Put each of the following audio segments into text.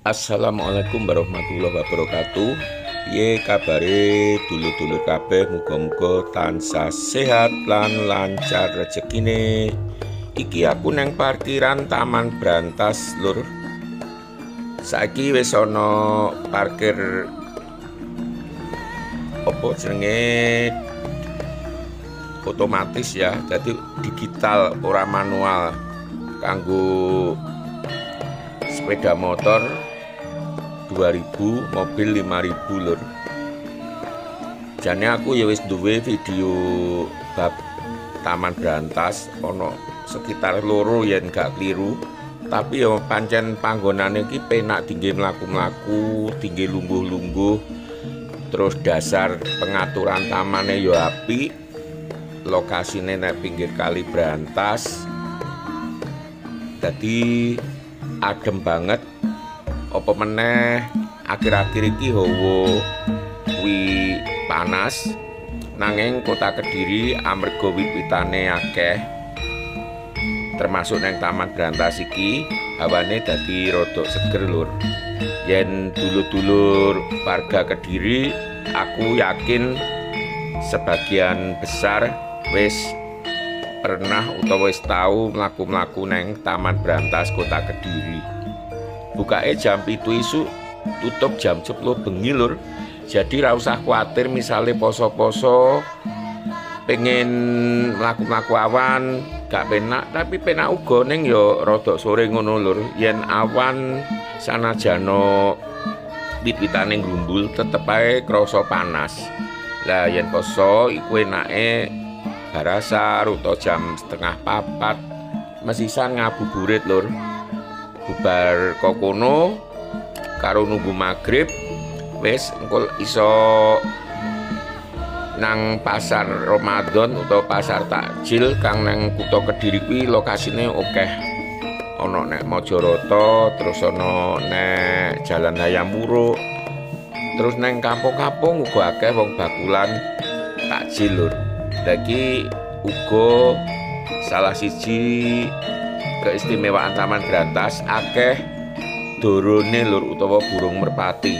Assalamualaikum warahmatullahi wabarakatuh. Piye kabare dulur-dulur kabeh, muga-muga tansah sehat lan lancar rezekine. Iki aku neng parkiran Taman Brantas, Lur. Saiki wis ana parkir apa jenenge otomatis ya, jadi digital ora manual kanggo sepeda motor 2000, mobil 5000, Lur. Jane aku ya wis duwe video bab Taman Brantas ono sekitar loro yen gak kliru, tapi yo pancen panggonane iki penak tinggi mlaku-mlaku, tinggi lungguh-lungguh. Terus dasar pengaturan tamane yo apik. Lokasine nek pinggir kali Brantas. Dadi adem banget. Apa meneh akhir-akhir iki hawa kuwi panas, nanging kota Kediri amarga wit-witane akeh, termasuk neng Taman Brantas iki hawane dadi rada seger, Lur. Yen dulur-dulur warga Kediri, aku yakin sebagian besar wis pernah utawa wis tau mlaku-mlaku neng Taman Brantas kota Kediri. Bukake jam 7 isuk, tutup jam 10 bengi, Lur. Jadi ra usah kuatir misale poso-poso pengen mlaku-mlaku awan gak penak, tapi penak uga ning ya rada sore ngono, Lur. Yen awan sanajana wit-witane ngrumbul tetep ae krasa panas. Lah yen poso iku enake barasar utawa jam 3:30 mesisan ngabuburit, Lur. Bubar kokono karo nunggu maghrib wis engko iso nang pasar Ramadan utawa pasar takjil kang nang kutha Kediri kuwi lokasine akeh. Ana nek Majarata, terus ana nek Jalan Hayam Wuruk. Terus nang kampung-kampung uga akeh wong bakulan takjil, Lur. Lagi uga salah siji keistimewaan Taman Brantas akeh dorone, Lur, utawa burung merpati.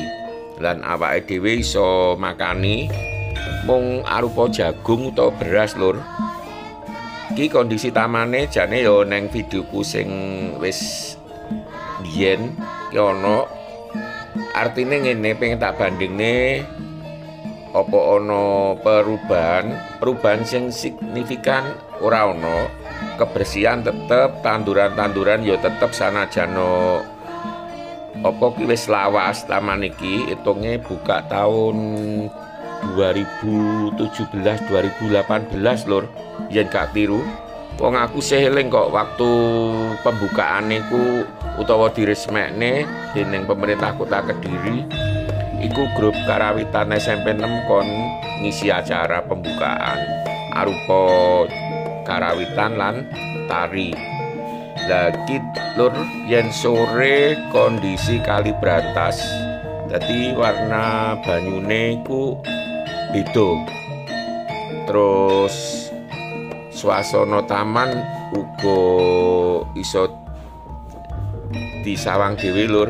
Lan awake dhewe iso makani mung arupa jagung utawa beras, Lur. Iki kondisi tamane jane ya neng videoku sing wis biyen ki ana. Artine ngene, pengen tak bandingne apa ana perubahan sing signifikan ora ana. Kebersihan tetep, tanduran-tanduran ya tetep sanajana apa ki wis lawas taman iki. Hitunge buka tahun 2017 2018, Lur. Yen gak tiru. Wong aku sih eling kok waktu pembukaan iku utawa diresmekne dening pemerintah Kota Kediri. Iku grup karawitan SMP 6 kon ngisi acara pembukaan arupa karawitan lan tari. Lagi, Lur, yen sore kondisi Kali Brantas dadi warna banyune iku beda. Terus swasana taman uga iso disawang dhewe, Lur.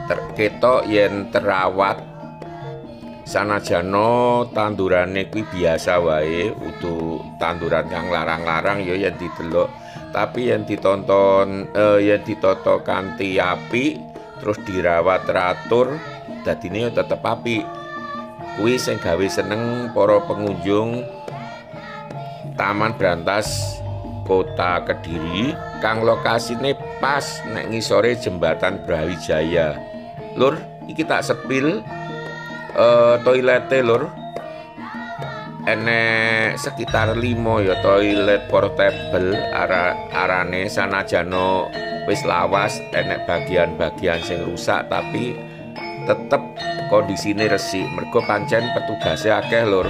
Terketok yen terawat sanajana tandurane kuwi biasa wae, utuh tanduran kang larang-larang ya yen didelok, tapi yen ditonton yen ditata kanthi apik terus dirawat teratur dadine ya tetep apik. Kuwi sing gawe seneng para pengunjung Taman Brantas Kota Kediri kang lokasine pas nek ngisore jembatan Brawijaya. Lur, iki tak sepil toilete, Lur. Enek sekitar 5 ya toilet portable arane sanajana wis lawas, enek bagian-bagian sing rusak tapi tetep kondisine resik. Mergo pancen petugase akeh, Lur.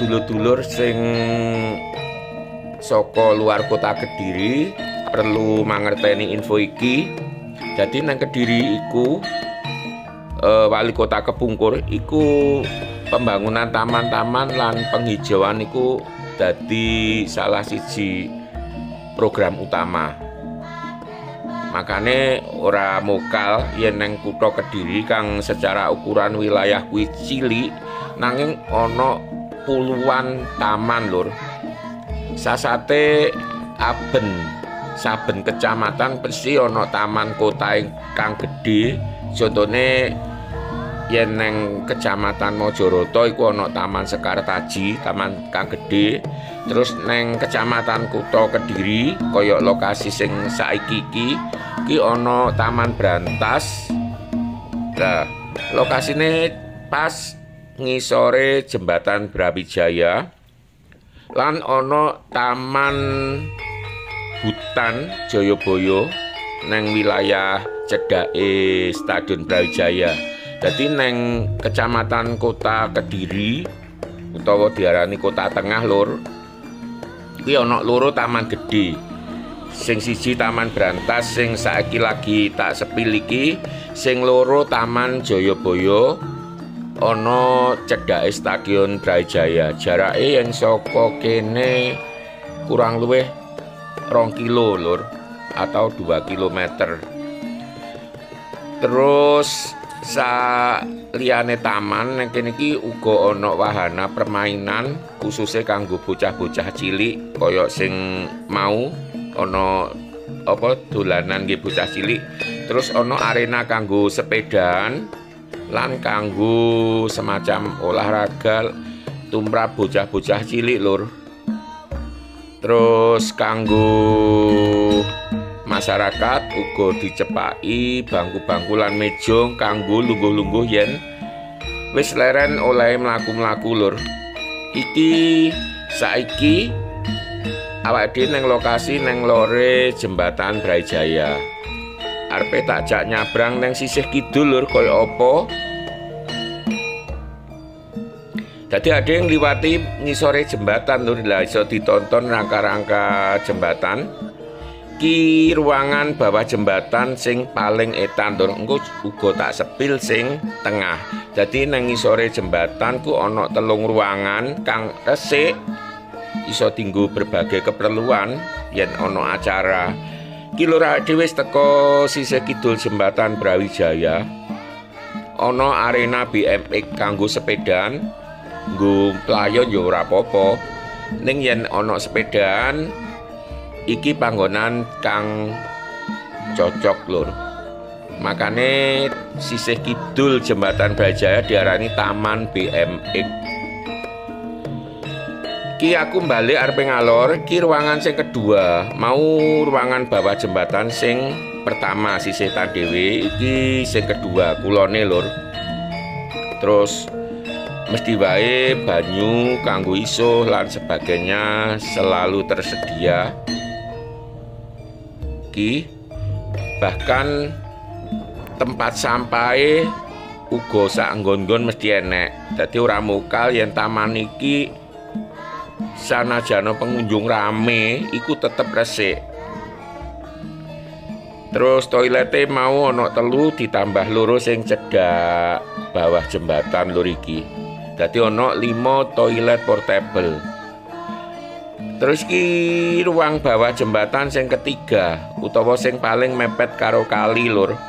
Dulur-dulur sing saka luar Kota Kediri perlu mangerteni info iki. Jadi nang Kediri iku Wali Kota kepungkur iku pembangunan taman-taman lan penghijauan iku dadi salah siji program utama. Makane ora mokal yen neng kutha Kediri kang secara ukuran wilayah kuwi cilik nanging ana puluhan taman lur. Sasate aben saben kecamatan mesti ana taman kota kang gedhe. Contone yen neng kecamatan Majarata iku ana Taman Sekartaji, taman kang gedhe. Terus neng kecamatan Kutha Kediri kaya lokasi sing saiki iki ana Taman Brantas. Nah, lokasine pas ngisore jembatan Brawijaya lan ana Taman Hutan Jayabaya neng wilayah cedhake Stadion Brawijaya. Jadi neng kecamatan Kota Kediri utawa diarani Kota Tengah lur, iki ana loro taman gedhe. Sing siji Taman Brantas sing saiki lagi tak sepil iki, sing loro Taman Jayabaya ana cedhake Stadion Brawijaya. Jarake yen saka kene kurang luwih 2 kilo lur atau 2 kilometer. Terus saliyane taman nang kene iki uga ana wahana permainan khususnya kanggo bocah-bocah cilik kaya sing mau ana apa dolanan nggih bocah cilik. Terus ana arena kanggo sepedaan lan kanggo semacam olahraga tumrap bocah-bocah cilik lur. Terus kanggo masyarakat uga dicepaki bangku-bangku lan meja kanggo lungguh-lungguh yen wis leren oleh mlaku-mlaku lur. Iki saiki awake dhewe neng lokasi neng lore jembatan Brawijaya. Arepe tak jak nyabrang neng sisih kidul lur kaya apa. Dadi ada yang liwati ngisore jembatan lur, lah iso ditonton rangka-rangka jembatan. Ki ruangan bawah jembatan sing paling etan lur, engko uga tak sepil sing tengah. Jadi nang ngisore jembatan ku ana 3 ruangan kang resik iso dienggo berbagai keperluan yen ana acara. Ki lur dhewe teko sisih kidul jembatan Brawijaya. Ana arena BMX kanggo sepedaan, nggo playon yo ora apa-apa. Ning yen ana sepedaan iki panggonan kang cocok lur. Makane sisih kidul jembatan Brawijaya diarani Taman BMX. Ki aku balik arep ngalor, ki ruangan sing kedua, mau ruangan bawah jembatan sing pertama sisih ta dhewe, iki sing kedua kulone lur. Terus mesti wae banyu kanggo isuh lan sebagainya selalu tersedia. Bahkan tempat sampahe uga sak nggon-nggon mesti enek. Dadi ora mokal yen taman iki sanajana pengunjung rame iku tetep resik. Terus toilete mau ana 3 ditambah 2 sing cedhak bawah jembatan lur iki. Dadi ana 5 toilet portable. Terus ki ruang bawah jembatan sing ketiga utawa sing paling mepet karo kali lur.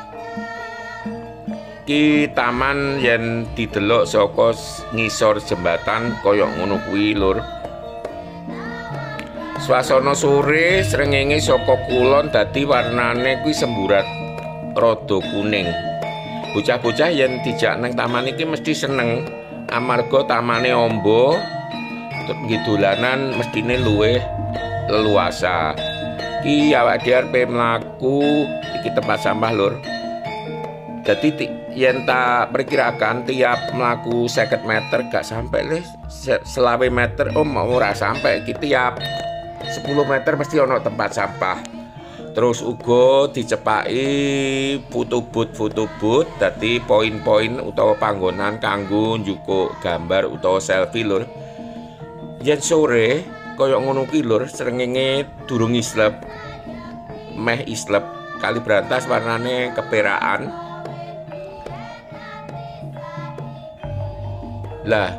Ki taman yen didelok saka ngisor jembatan kaya ngono kuwi lur. Swasana sore srengenge saka kulon dadi warnane kuwi semburat rada kuning. Bocah-bocah yen dijak nang taman iki mesti seneng amarga tamane amba. Dolanan mestine luwih leluasa. Ki awake dhewe arep mlaku iki tempat sampah lur. Jadi yen tak perkirakan tiap mlaku 50 meter gak sampai le 20 meter ora sampai. Ki tiap 10 meter mesti ana tempat sampah. Terus uga dicepaki foto-booth dadi poin-poin utawa panggonan kanggo njukuk gambar utawa selfie lur. Yen sore kaya ngono ki lur srengenge durung islep. Meh islep, Kali Brantas warnane keperakan. Lah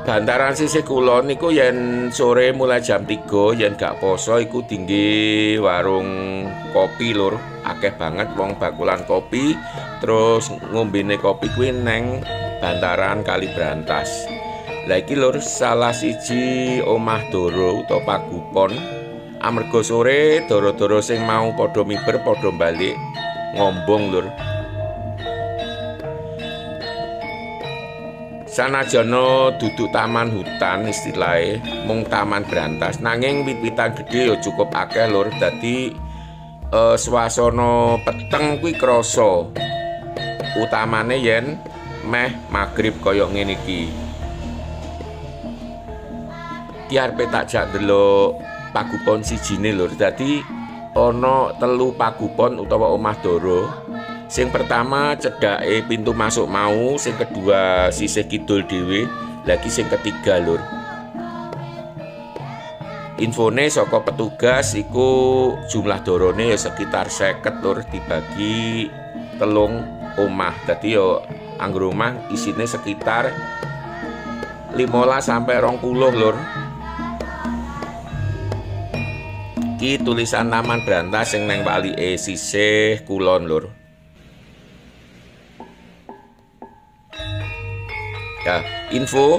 Bantaran sisih kulon niku yen sore mulai jam 3 yen gak poso iku tinggi warung kopi lur. Akeh banget wong bakulan kopi terus ngombene kopi kuwi neng bantaran Kali Brantas. Lah iki lur salah siji omah doro utawa pagupon. Amarga sore doro-doro sing mau padha miber padha balik ngombong lur. Sanajana duduk taman hutan istilahnya mung taman Brantas nanging wit-witan gede ya cukup akeh lur. Dadi swasana peteng kuwi krasa utamane yen meh magrib kaya ngene iki. Ki arepe tak jak ndelok pagupon sijine lur. Dadi ana 3 pagupon utawa omah doro. Sing pertama cedake pintu masuk mau, sing kedua sisih kidul dhewe, lagi sing ketiga lur. Infone saka petugas iku jumlah dorone ya sekitar 50 lur dibagi 3 omah. Dadi ya anggur omah isine sekitar 15 sampai 20 lur. Ki tulisan Taman Brantas sing neng walike sisih kulon lur. Ya, info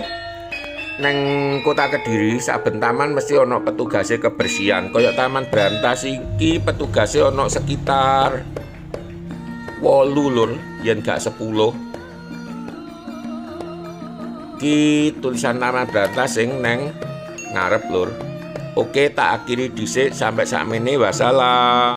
neng Kota Kediri saben taman mesti ana petugase kebersihan. Kaya Taman Brantas iki petugase ana sekitar 8 lur, yen gak 10. Ki tulisan Taman Brantas sing neng ngarep lur. Oke, tak akhiri dhisik sampai sakmene wassalam.